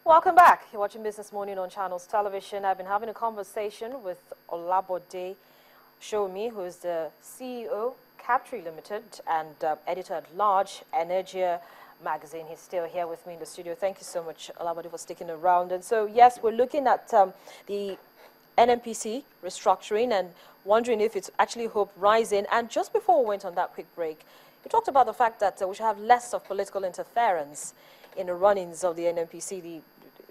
Welcome back. You're watching Business Morning on Channels Television. I've been having a conversation with Olabode Shomi, who is the CEO, Captree Limited, and editor-at-large, Energia magazine. He's still here with me in the studio. Thank you so much, Olabode, for sticking around. And so, yes, we're looking at the NNPC restructuring and wondering if it's actually hope rising. And just before we went on that quick break, you talked about the fact that we should have less of political interference in the runnings of the NNPC.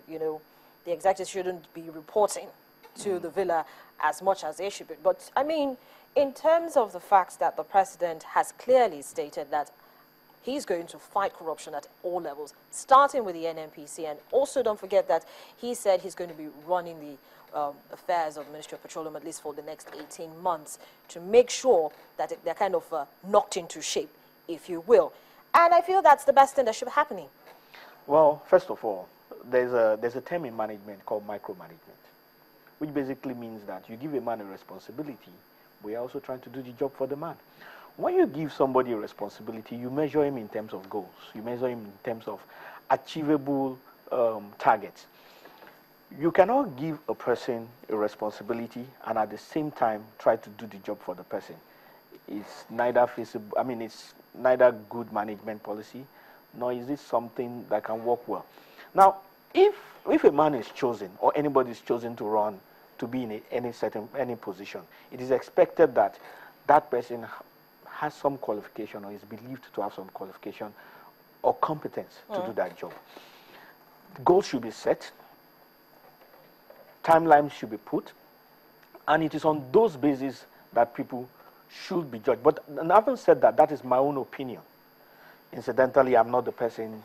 The executives shouldn't be reporting to the villa as much as they should be. But, I mean, in terms of the fact that the president has clearly stated that he's going to fight corruption at all levels, starting with the NNPC, and also don't forget that he said he's going to be running the affairs of the Ministry of Petroleum at least for the next 18 months to make sure that they're kind of knocked into shape, if you will. And I feel that's the best thing that should be happening. Well, first of all, there's a term in management called micromanagement, which basically means that you give a man a responsibility, but you're also trying to do the job for the man. When you give somebody a responsibility, you measure him in terms of goals. You measure him in terms of achievable targets. You cannot give a person a responsibility and at the same time try to do the job for the person. It's neither feasible. I mean, it's neither good management policy, nor is it something that can work well. Now, if a man is chosen or anybody is chosen to run to be in any position, it is expected that that person has some qualification or is believed to have some qualification or competence to do that job. Goals should be set, timelines should be put, and it is on those bases that people should be judged. But having said that, that is my own opinion. Incidentally, I'm not the person.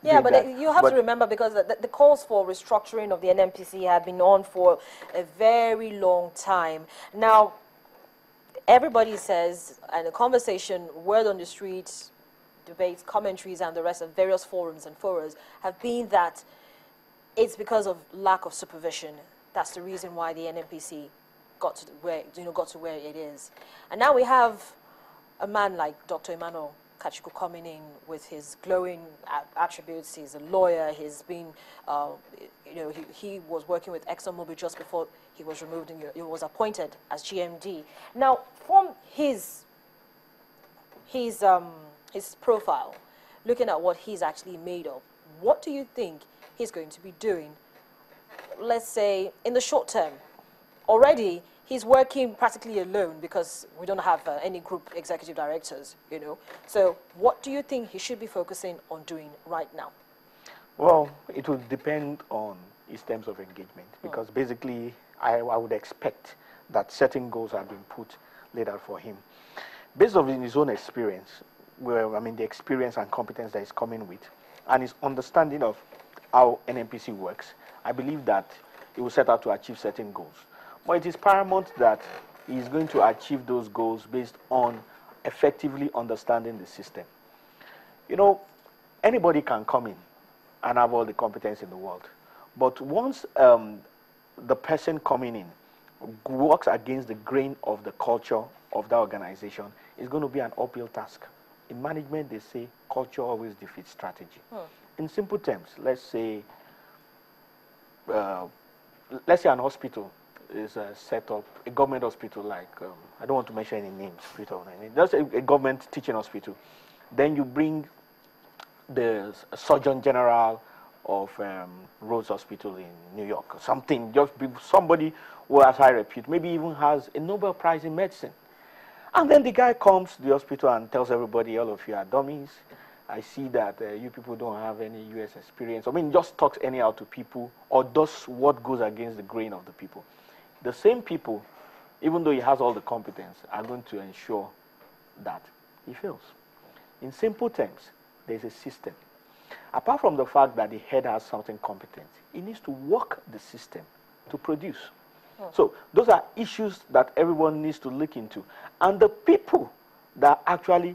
Yeah, but you have to remember, because the calls for restructuring of the NNPC have been on for a very long time. Now, everybody says, and the conversation, word on the streets, debates, commentaries, and the rest of various forums and forums have been that it's because of lack of supervision. That's the reason why the NNPC got to where it is. And now we have a man like Dr. Emmanuel Kachuku coming in with his glowing attributes. He's a lawyer. He's been, he was working with ExxonMobil just before he was removed and he was appointed as GMD. Now, from his profile, looking at what he's actually made of, what do you think he's going to be doing, let's say, in the short term? Already, he's working practically alone because we don't have any group executive directors, So what do you think he should be focusing on doing right now? Well, it will depend on his terms of engagement, because basically I would expect that certain goals have been laid out for him. Based on his own experience, the experience and competence that he's coming with, and his understanding of how NNPC works, I believe that he will set out to achieve certain goals. But it is paramount that he is going to achieve those goals based on effectively understanding the system. Anybody can come in and have all the competence in the world. But once the person coming in works against the grain of the culture of that organization, it's going to be an uphill task. In management, they say culture always defeats strategy. In simple terms, let's say an hospital is set up, a government hospital like, I don't want to mention any names, just a government teaching hospital. Then you bring the Surgeon General of Rhodes Hospital in New York, or something, just somebody who has high repute, maybe even has a Nobel Prize in medicine. And then the guy comes to the hospital and tells everybody, all of you are dummies. I see that you people don't have any U.S. experience. Just talks anyhow to people or does what goes against the grain of the people. The same people, even though he has all the competence, are going to ensure that he fails. In simple terms, there's a system. Apart from the fact that the head has something competent, he needs to work the system to produce. So those are issues that everyone needs to look into. And the people that actually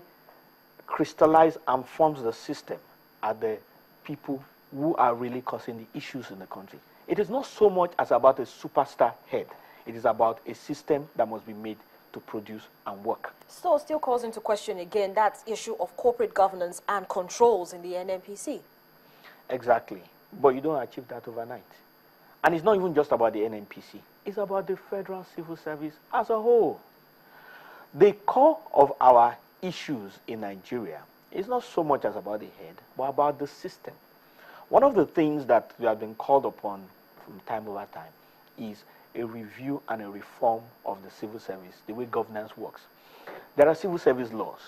crystallize and forms the system are the people who are really causing the issues in the country. It is not so much as about a superstar head. It is about a system that must be made to produce and work. So still calls into question again that issue of corporate governance and controls in the NNPC. Exactly. But you don't achieve that overnight. And it's not even just about the NNPC. It's about the federal civil service as a whole. The core of our issues in Nigeria is not so much as about the head, but about the system. One of the things that we have been called upon from time over time is a review and a reform of the civil service, the way governance works. There are civil service laws.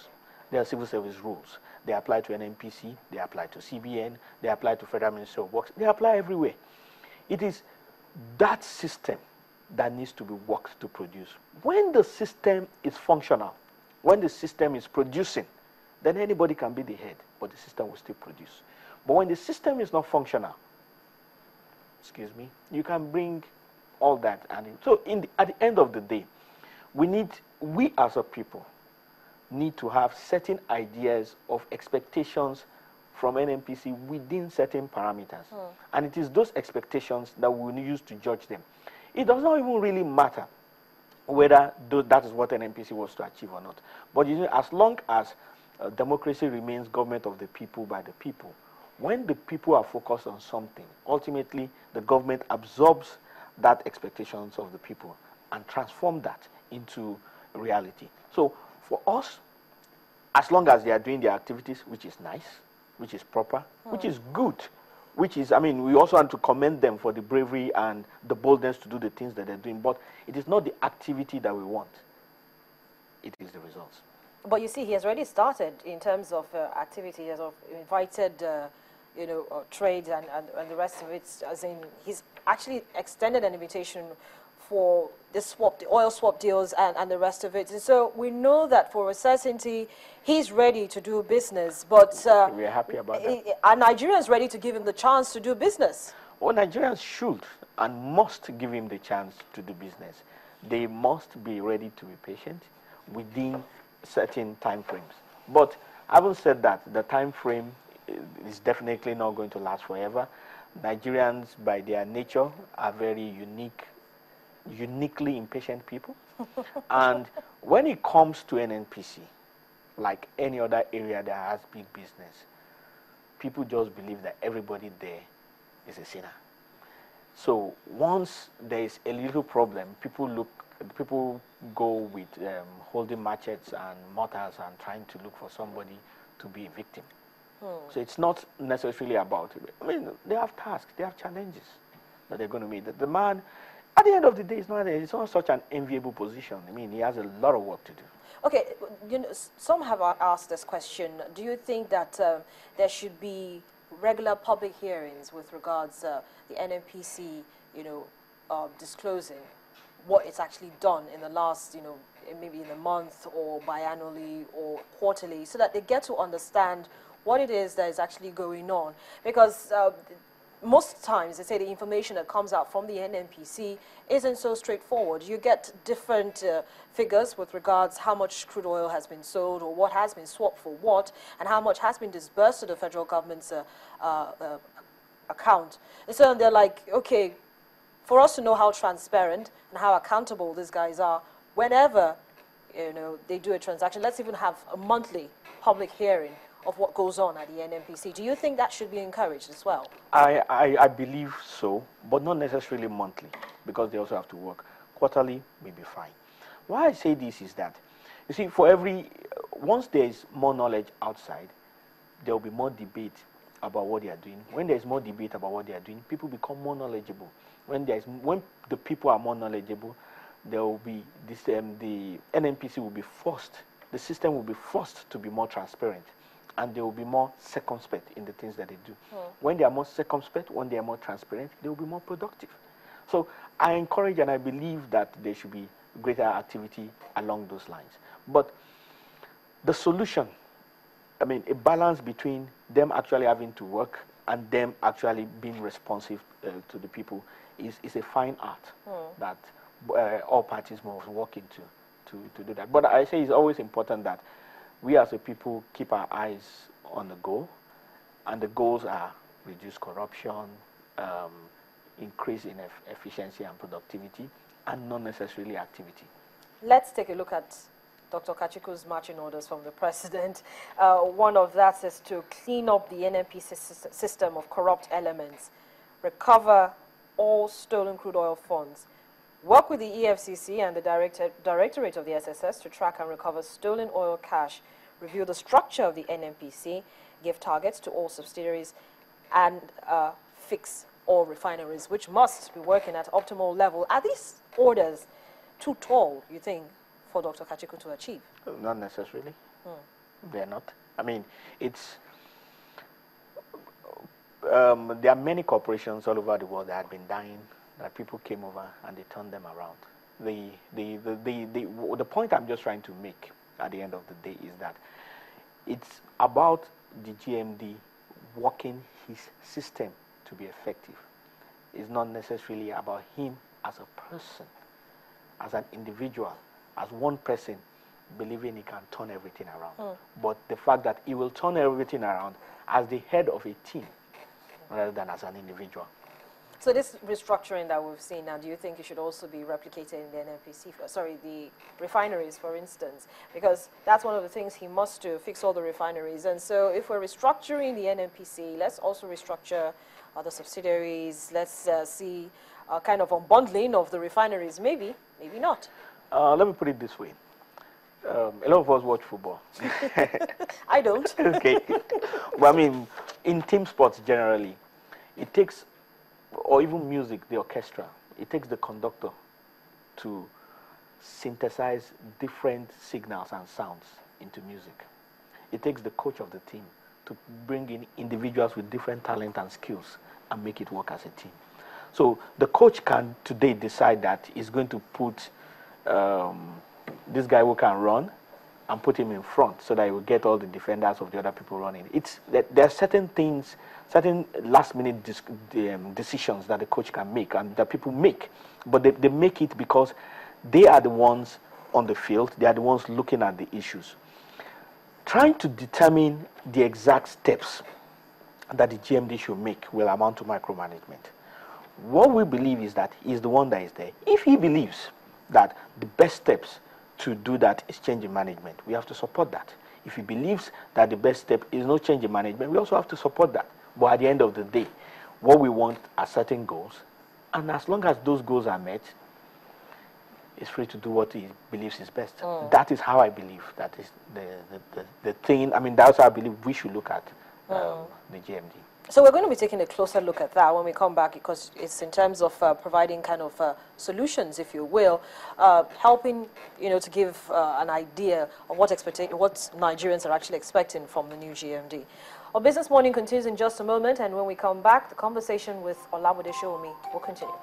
There are civil service rules. They apply to NNPC, they apply to CBN, they apply to Federal Ministry of Works, they apply everywhere. It is that system that needs to be worked to produce. When the system is functional, when the system is producing, then anybody can be the head, but the system will still produce. But when the system is not functional, excuse me, you can bring all that. And so at the end of the day, we as a people need to have certain ideas of expectations from NNPC within certain parameters. And it is those expectations that we will use to judge them. It does not even really matter whether that is what NNPC was to achieve or not. But you know, as long as democracy remains government of the people by the people, when the people are focused on something, ultimately the government absorbs that expectations of the people and transform that into reality. So for us, as long as they are doing their activities, which is nice, which is proper, which is good, which is, I mean, we also want to commend them for the bravery and the boldness to do the things that they're doing, but it is not the activity that we want. It is the results. But you see, he has already started in terms of activity. He has invited, trade and the rest of it. As in, he's actually extended an invitation for the oil swap deals and the rest of it. And so we know that for a certainty, he's ready to do business. But we are happy about that. Are Nigerians ready to give him the chance to do business? Well, Nigerians should and must give him the chance to do business. They must be ready to be patient within certain time frames. But having said that, the time frame is definitely not going to last forever. Nigerians, by their nature, are very uniquely impatient people. And when it comes to NNPC, like any other area that has big business, people just believe that everybody there is a sinner. So once there is a little problem, people go with holding machetes and mortars and trying to look for somebody to be a victim. So it's not necessarily about it. I mean, they have tasks, they have challenges that they're going to meet. The man, at the end of the day, it's not such an enviable position. I mean, he has a lot of work to do. Okay, some have asked this question. Do you think that there should be regular public hearings with regards the NNPC, disclosing what it's actually done in the last, maybe in a month or biannually or quarterly, so that they get to understand what it is that is actually going on? Because most times they say the information that comes out from the NNPC isn't so straightforward. You get different figures with regards how much crude oil has been sold or what has been swapped for what and how much has been disbursed to the federal government's account. And so they're like, okay, for us to know how transparent and how accountable these guys are, whenever they do a transaction, let's even have a monthly public hearing of what goes on at the NNPC. Do you think that should be encouraged as well? I believe so, but not necessarily monthly, because they also have to work. Quarterly may be fine. Why I say this is that, you see, once there is more knowledge outside, there will be more debate about what they are doing. When there is more debate about what they are doing, people become more knowledgeable. When the people are more knowledgeable, there will be this. The NNPC will be forced. The system will be forced to be more transparent, and they will be more circumspect in the things that they do. When they are more circumspect, when they are more transparent, they will be more productive. So I encourage and I believe that there should be greater activity along those lines. But the solution, I mean, a balance between them actually having to work and them actually being responsive to the people is a fine art that all parties must work into to do that. But I say it's always important that we as a people keep our eyes on the goal, and the goals are reduce corruption, increase in efficiency and productivity, and not necessarily activity. Let's take a look at Dr. Kachiku's marching orders from the president. One of that is to clean up the NNPC system of corrupt elements, recover all stolen crude oil funds, work with the EFCC and the Directorate of the SSS to track and recover stolen oil cash, review the structure of the NNPC, give targets to all subsidiaries, and fix all refineries, which must be working at optimal level. Are these orders too tall, you think, for Dr. Kachiku to achieve? Not necessarily. They're not. I mean, it's... there are many corporations all over the world that had been dying, that people came over and they turned them around. The point I'm just trying to make at the end of the day is that it's about the GMD working his system to be effective. It's not necessarily about him as a person, as an individual, as one person believing he can turn everything around. But the fact that he will turn everything around as the head of a team rather than as an individual. So this restructuring that we've seen now, do you think it should also be replicated in the NNPC, the refineries, for instance? Because that's one of the things he must do, fix all the refineries. And so if we're restructuring the NNPC, let's also restructure the subsidiaries. Let's see a kind of unbundling of the refineries. Maybe, maybe not. Let me put it this way. A lot of us watch football. I don't. Okay. Well, I mean, in team sports generally, it takes, or even music, the orchestra, it takes the conductor to synthesize different signals and sounds into music. It takes the coach of the team to bring in individuals with different talent and skills and make it work as a team. So the coach can today decide that he's going to put this guy who can run and put him in front so that he will get all the defenders of the other people running. It's that there are certain things, certain last-minute decisions that the coach can make and that people make, but they make it because they are the ones on the field, they are the ones looking at the issues. Trying to determine the exact steps that the GMD should make will amount to micromanagement. What we believe is that he's the one that is there. If he believes that the best steps to do that is change in management, we have to support that. If he believes that the best step is no change in management, we also have to support that. But at the end of the day, what we want are certain goals, and as long as those goals are met, he's free to do what he believes is best. That is how I believe that is the thing. I mean, that's how I believe we should look at the GMD. So we're going to be taking a closer look at that when we come back, because it's in terms of providing kind of solutions, if you will, helping, to give an idea of what Nigerians are actually expecting from the new GMD. Our Business Morning continues in just a moment, and when we come back, the conversation with Olabode Showomi will continue.